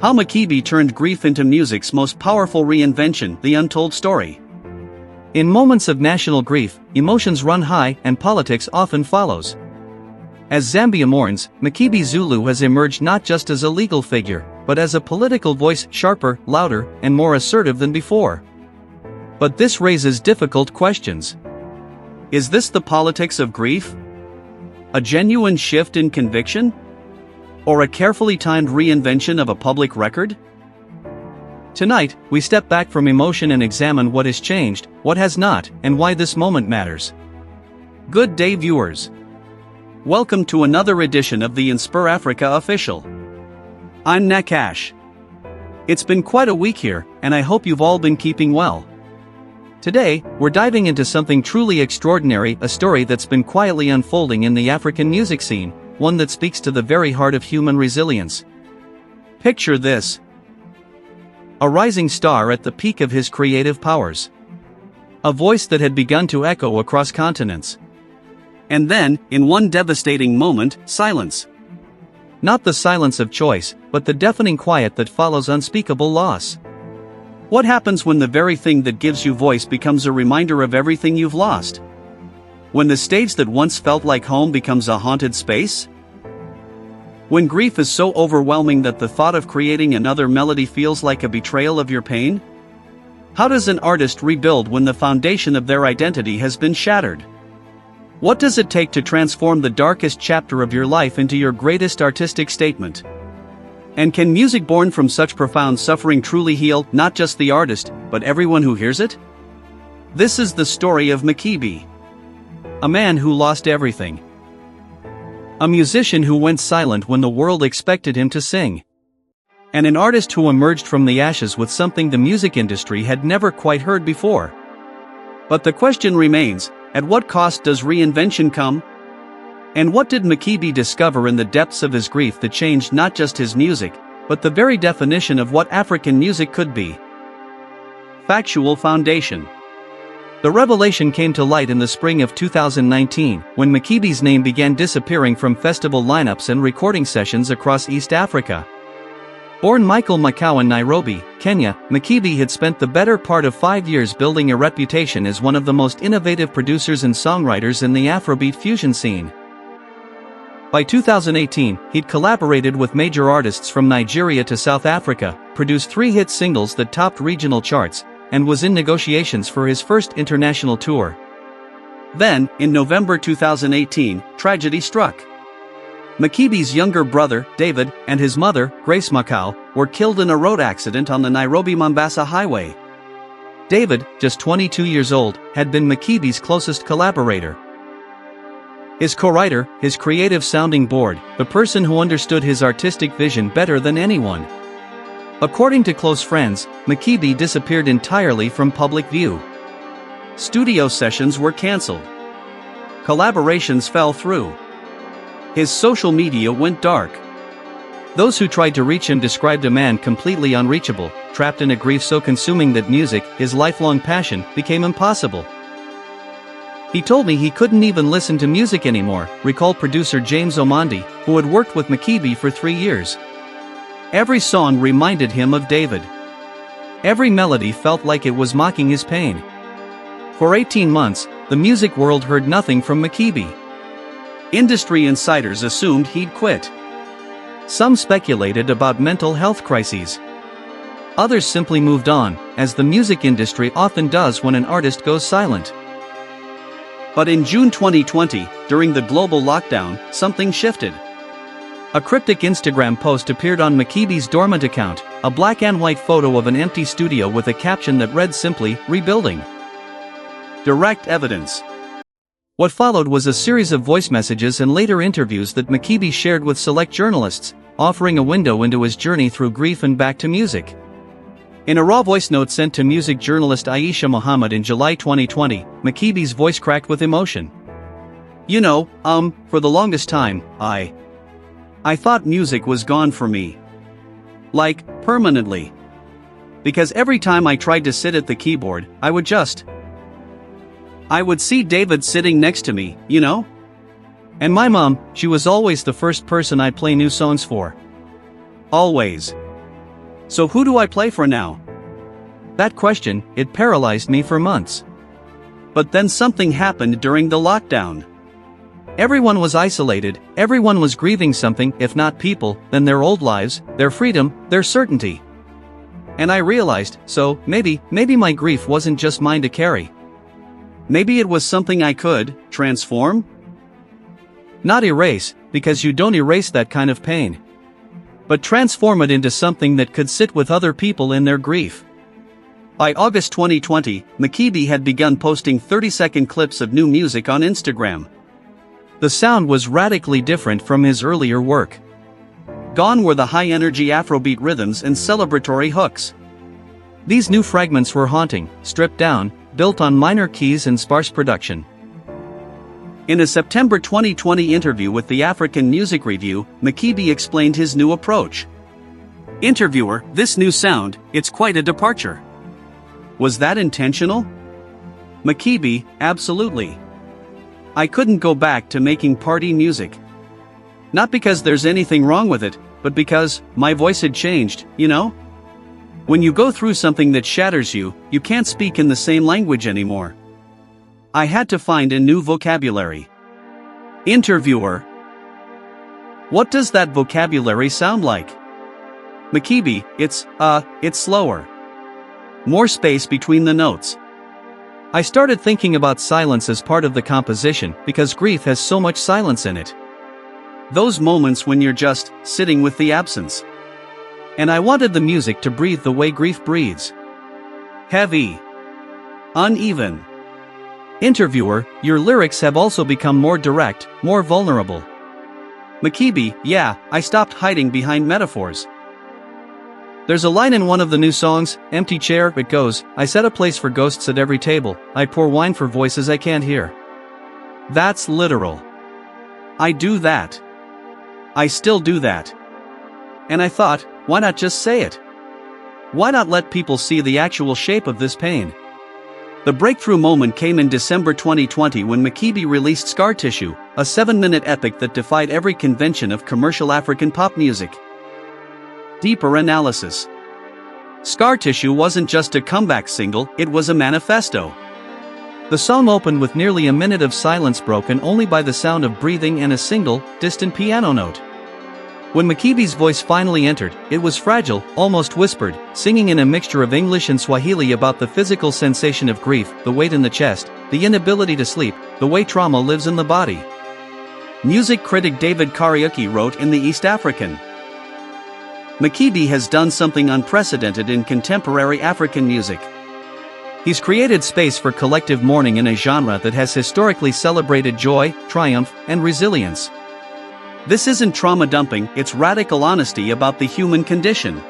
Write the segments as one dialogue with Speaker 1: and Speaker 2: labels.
Speaker 1: How Makebi turned grief into music's most powerful reinvention, the untold story. In moments of national grief, emotions run high and politics often follows. As Zambia mourns, Makebi Zulu has emerged not just as a legal figure, but as a political voice, sharper, louder, and more assertive than before. But this raises difficult questions. Is this the politics of grief? A genuine shift in conviction? Or a carefully timed reinvention of a public record? Tonight, we step back from emotion and examine what has changed, what has not, and why this moment matters. Good day, viewers. Welcome to another edition of the InspirAfrica Official. I'm Nakash. It's been quite a week here, and I hope you've all been keeping well. Today, we're diving into something truly extraordinary, a story that's been quietly unfolding in the African music scene, one that speaks to the very heart of human resilience. Picture this. A rising star at the peak of his creative powers. A voice that had begun to echo across continents. And then, in one devastating moment, silence. Not the silence of choice, but the deafening quiet that follows unspeakable loss. What happens when the very thing that gives you voice becomes a reminder of everything you've lost? When the stage that once felt like home becomes a haunted space? When grief is so overwhelming that the thought of creating another melody feels like a betrayal of your pain? How does an artist rebuild when the foundation of their identity has been shattered? What does it take to transform the darkest chapter of your life into your greatest artistic statement? And can music born from such profound suffering truly heal not just the artist, but everyone who hears it? This is the story of Makebi. A man who lost everything. A musician who went silent when the world expected him to sing. And an artist who emerged from the ashes with something the music industry had never quite heard before. But the question remains, at what cost does reinvention come? And what did Makebi discover in the depths of his grief that changed not just his music, but the very definition of what African music could be? Factual foundation. The revelation came to light in the spring of 2019, when Makebi's name began disappearing from festival lineups and recording sessions across East Africa. Born Michael Makau in Nairobi, Kenya, Makebi had spent the better part of 5 years building a reputation as one of the most innovative producers and songwriters in the Afrobeat fusion scene. By 2018, he'd collaborated with major artists from Nigeria to South Africa, produced 3 hit singles that topped regional charts, and was in negotiations for his first international tour. Then, in November 2018, tragedy struck. Makebi's younger brother, David, and his mother, Grace Makau, were killed in a road accident on the Nairobi-Mombasa highway. David, just 22 years old, had been Makebi's closest collaborator. His co-writer, his creative sounding board, the person who understood his artistic vision better than anyone. According to close friends, Makebi disappeared entirely from public view. Studio sessions were cancelled. Collaborations fell through. His social media went dark. Those who tried to reach him described a man completely unreachable, trapped in a grief so consuming that music, his lifelong passion, became impossible. He told me he couldn't even listen to music anymore, recalled producer James Omondi, who had worked with Makebi for 3 years. Every song reminded him of David. Every melody felt like it was mocking his pain. For 18 months, the music world heard nothing from Makebi. Industry insiders assumed he'd quit. Some speculated about mental health crises. Others simply moved on, as the music industry often does when an artist goes silent. But in June 2020, during the global lockdown, something shifted. A cryptic Instagram post appeared on Makebi's dormant account, a black and white photo of an empty studio with a caption that read simply, "Rebuilding." Direct evidence. What followed was a series of voice messages and later interviews that Makebi shared with select journalists, offering a window into his journey through grief and back to music. In a raw voice note sent to music journalist Aisha Muhammad in July 2020, Makebi's voice cracked with emotion. "You know, for the longest time, I thought music was gone for me. Like, permanently. Because every time I tried to sit at the keyboard, I would see David sitting next to me, you know? And my mom, she was always the first person I'd play new songs for. Always. So who do I play for now? That question, it paralyzed me for months. But then something happened during the lockdown. Everyone was isolated, everyone was grieving something, if not people, then their old lives, their freedom, their certainty. And I realized, so, maybe my grief wasn't just mine to carry. Maybe it was something I could transform? Not erase, because you don't erase that kind of pain. But transform it into something that could sit with other people in their grief. By August 2020, Makebi had begun posting 30-second clips of new music on Instagram. The sound was radically different from his earlier work. Gone were the high-energy Afrobeat rhythms and celebratory hooks. These new fragments were haunting, stripped down, built on minor keys and sparse production. In a September 2020 interview with the African Music Review, Makebi explained his new approach. Interviewer: this new sound, it's quite a departure. Was that intentional? Makebi: absolutely. I couldn't go back to making party music. Not because there's anything wrong with it, but because my voice had changed, you know? When you go through something that shatters you, you can't speak in the same language anymore. I had to find a new vocabulary. Interviewer: what does that vocabulary sound like? Makebi: it's slower. More space between the notes. I started thinking about silence as part of the composition because grief has so much silence in it. Those moments when you're just sitting with the absence. And I wanted the music to breathe the way grief breathes. Heavy. Uneven. Interviewer: your lyrics have also become more direct, more vulnerable. Makebi: yeah, I stopped hiding behind metaphors. There's a line in one of the new songs, Empty Chair, it goes, I set a place for ghosts at every table, I pour wine for voices I can't hear. That's literal. I do that. I still do that. And I thought, why not just say it? Why not let people see the actual shape of this pain? The breakthrough moment came in December 2020 when Makebi released Scar Tissue, a 7-minute epic that defied every convention of commercial African pop music. Deeper analysis. Scar Tissue wasn't just a comeback single, it was a manifesto. The song opened with nearly a minute of silence broken only by the sound of breathing and a single, distant piano note. When Makebi's voice finally entered, it was fragile, almost whispered, singing in a mixture of English and Swahili about the physical sensation of grief, the weight in the chest, the inability to sleep, the way trauma lives in the body. Music critic David Kariuki wrote in the East African, Makebi has done something unprecedented in contemporary African music. He's created space for collective mourning in a genre that has historically celebrated joy, triumph, and resilience. This isn't trauma dumping, it's radical honesty about the human condition.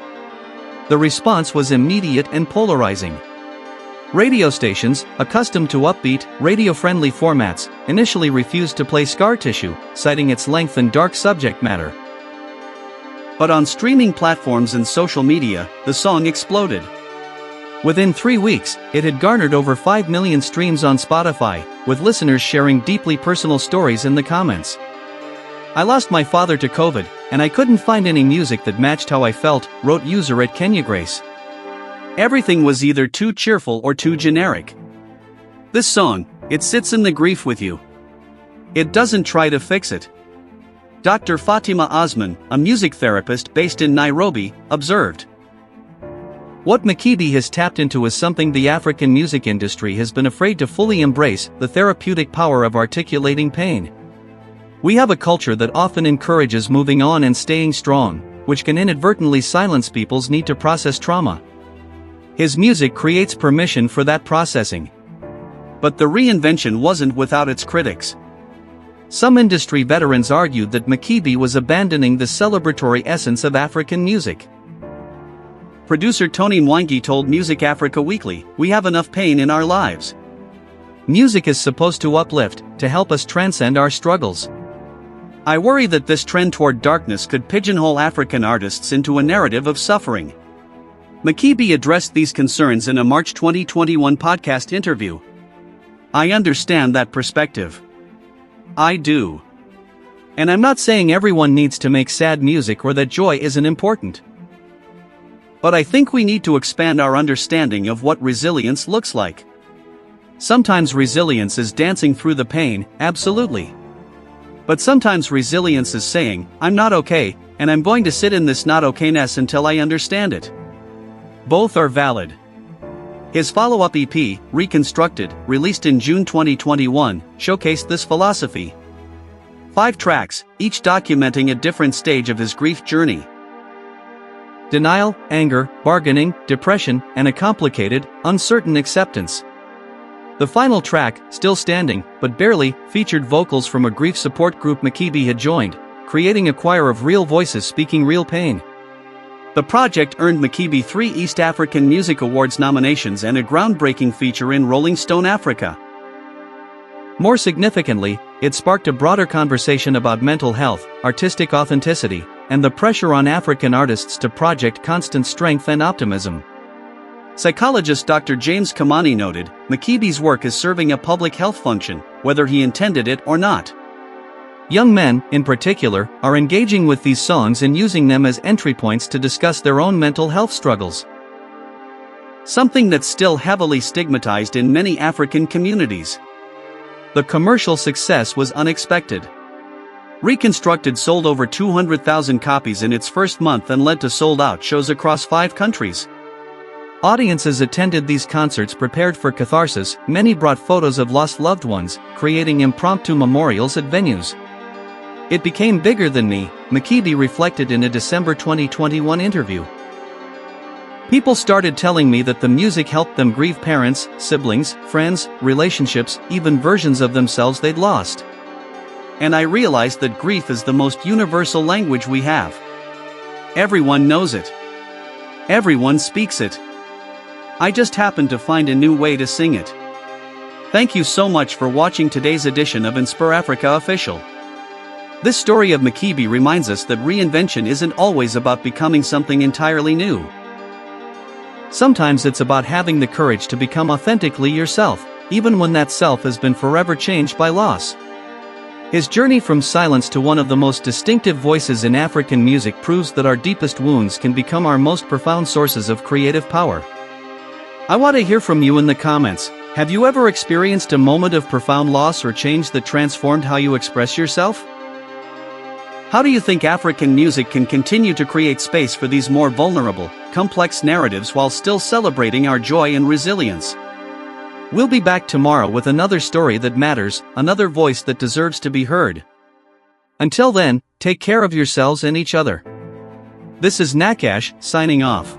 Speaker 1: The response was immediate and polarizing. Radio stations, accustomed to upbeat, radio-friendly formats, initially refused to play Scar Tissue, citing its length and dark subject matter. But on streaming platforms and social media, the song exploded. Within 3 weeks, it had garnered over 5 million streams on Spotify, with listeners sharing deeply personal stories in the comments. I lost my father to COVID, and I couldn't find any music that matched how I felt, wrote user at Kenya Grace. Everything was either too cheerful or too generic. This song, it sits in the grief with you. It doesn't try to fix it. Dr. Fatima Osman, a music therapist based in Nairobi, observed, what Makebi has tapped into is something the African music industry has been afraid to fully embrace, the therapeutic power of articulating pain. We have a culture that often encourages moving on and staying strong, which can inadvertently silence people's need to process trauma. His music creates permission for that processing. But the reinvention wasn't without its critics. Some industry veterans argued that Makebi was abandoning the celebratory essence of African music. Producer Tony Mwangi told Music Africa Weekly, "We have enough pain in our lives. Music is supposed to uplift, to help us transcend our struggles. I worry that this trend toward darkness could pigeonhole African artists into a narrative of suffering." Makebi addressed these concerns in a March 2021 podcast interview. I understand that perspective. I do. And I'm not saying everyone needs to make sad music or that joy isn't important. But I think we need to expand our understanding of what resilience looks like. Sometimes resilience is dancing through the pain, absolutely. But sometimes resilience is saying, I'm not okay, and I'm going to sit in this not okayness until I understand it. Both are valid. His follow-up EP, Reconstructed, released in June 2021, showcased this philosophy. 5 tracks, each documenting a different stage of his grief journey. Denial, anger, bargaining, depression, and a complicated, uncertain acceptance. The final track, Still Standing, But Barely, featured vocals from a grief support group Makebi had joined, creating a choir of real voices speaking real pain. The project earned Makebi 3 East African Music Awards nominations and a groundbreaking feature in Rolling Stone Africa. More significantly, it sparked a broader conversation about mental health, artistic authenticity, and the pressure on African artists to project constant strength and optimism. Psychologist Dr. James Kamani noted, Makebi's work is serving a public health function, whether he intended it or not. Young men, in particular, are engaging with these songs and using them as entry points to discuss their own mental health struggles. Something that's still heavily stigmatized in many African communities. The commercial success was unexpected. Reconstructed sold over 200,000 copies in its first month and led to sold-out shows across 5 countries. Audiences attended these concerts prepared for catharsis. Many brought photos of lost loved ones, creating impromptu memorials at venues. It became bigger than me, Makebi reflected in a December 2021 interview. People started telling me that the music helped them grieve parents, siblings, friends, relationships, even versions of themselves they'd lost. And I realized that grief is the most universal language we have. Everyone knows it. Everyone speaks it. I just happened to find a new way to sing it. Thank you so much for watching today's edition of InspirAfrica Official. This story of Makebi reminds us that reinvention isn't always about becoming something entirely new. Sometimes it's about having the courage to become authentically yourself, even when that self has been forever changed by loss. His journey from silence to one of the most distinctive voices in African music proves that our deepest wounds can become our most profound sources of creative power. I want to hear from you in the comments. Have you ever experienced a moment of profound loss or change that transformed how you express yourself? How do you think African music can continue to create space for these more vulnerable, complex narratives while still celebrating our joy and resilience? We'll be back tomorrow with another story that matters, another voice that deserves to be heard. Until then, take care of yourselves and each other. This is Nakash, signing off.